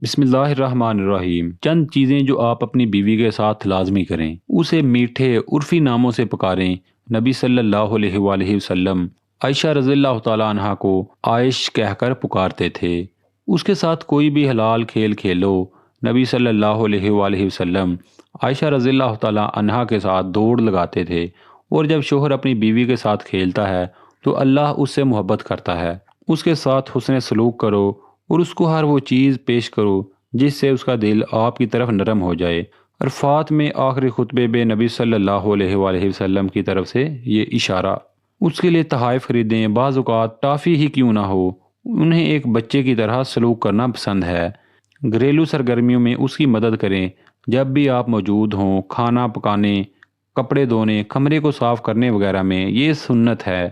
بسم اللہ الرحمن الرحیم۔ چند چیزیں جو آپ اپنی بیوی کے ساتھ لازمی کریں۔ اسے میٹھے عرفی ناموں سے پکاریں۔ نبی صلی اللہ علیہ وآلہ وسلم عائشہ رضی اللہ تعالی عنہا کو عائش کہہ کر پکارتے تھے۔ اس کے ساتھ کوئی بھی حلال کھیل کھیلو۔ نبی صلی اللہ علیہ وآلہ وسلم عائشہ رضی اللہ تعالی عنہا کے ساتھ دوڑ لگاتے تھے، اور جب شوہر اپنی بیوی کے ساتھ کھیلتا ہے تو اللہ اس سے محبت کرتا ہے۔ اس کے ساتھ حسن سلوک کرو اور اس کو ہر وہ چیز پیش کرو جس سے اس کا دل آپ کی طرف نرم ہو جائے۔ عرفات میں آخری خطبے میں نبی صلی اللہ علیہ وآلہ وسلم کی طرف سے یہ اشارہ۔ اس کے لیے تحائف خریدیں، بعض اوقات ٹافی ہی کیوں نہ ہو۔ انہیں ایک بچے کی طرح سلوک کرنا پسند ہے۔ گھریلو سرگرمیوں میں اس کی مدد کریں جب بھی آپ موجود ہوں، کھانا پکانے، کپڑے دھونے، کمرے کو صاف کرنے وغیرہ میں، یہ سنت ہے۔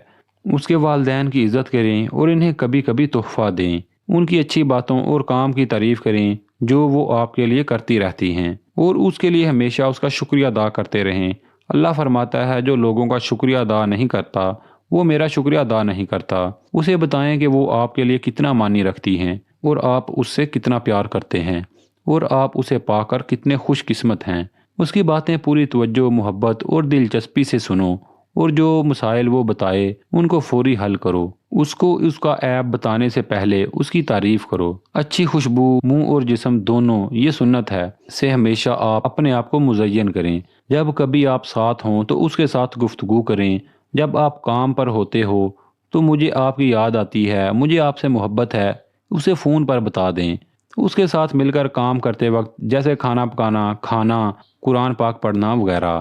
اس کے والدین کی عزت کریں اور انہیں کبھی کبھی تحفہ دیں۔ ان کی اچھی باتوں اور کام کی تعریف کریں جو وہ آپ کے لیے کرتی رہتی ہیں، اور اس کے لیے ہمیشہ اس کا شکریہ ادا کرتے رہیں۔ اللہ فرماتا ہے جو لوگوں کا شکریہ ادا نہیں کرتا وہ میرا شکریہ ادا نہیں کرتا۔ اسے بتائیں کہ وہ آپ کے لیے کتنا معنی رکھتی ہیں اور آپ اس سے کتنا پیار کرتے ہیں، اور آپ اسے پا کر کتنے خوش قسمت ہیں۔ اس کی باتیں پوری توجہ، محبت اور دلچسپی سے سنو، اور جو مسائل وہ بتائے ان کو فوری حل کرو۔ اس کو اس کا عیب بتانے سے پہلے اس کی تعریف کرو۔ اچھی خوشبو منہ اور جسم دونوں، یہ سنت ہے، سے ہمیشہ آپ اپنے آپ کو مزین کریں۔ جب کبھی آپ ساتھ ہوں تو اس کے ساتھ گفتگو کریں۔ جب آپ کام پر ہوتے ہو تو مجھے آپ کی یاد آتی ہے، مجھے آپ سے محبت ہے، اسے فون پر بتا دیں۔ اس کے ساتھ مل کر کام کرتے وقت، جیسے کھانا پکانا، کھانا، قرآن پاک پڑھنا وغیرہ،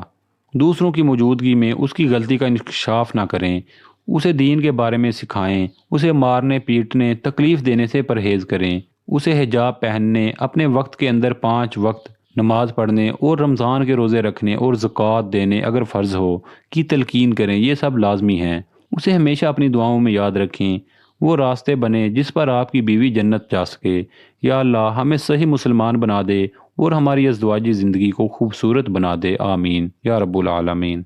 دوسروں کی موجودگی میں اس کی غلطی کا انکشاف نہ کریں۔ اسے دین کے بارے میں سکھائیں۔ اسے مارنے، پیٹنے، تکلیف دینے سے پرہیز کریں۔ اسے حجاب پہننے، اپنے وقت کے اندر 5 وقت نماز پڑھنے اور رمضان کے روزے رکھنے اور زکوٰۃ دینے اگر فرض ہو کی تلقین کریں۔ یہ سب لازمی ہیں۔ اسے ہمیشہ اپنی دعاؤں میں یاد رکھیں۔ وہ راستے بنے جس پر آپ کی بیوی جنت جا سکے۔ یا اللہ ہمیں صحیح مسلمان بنا دے اور ہماری ازدواجی زندگی کو خوبصورت بنا دے، آمین یا رب العالمین۔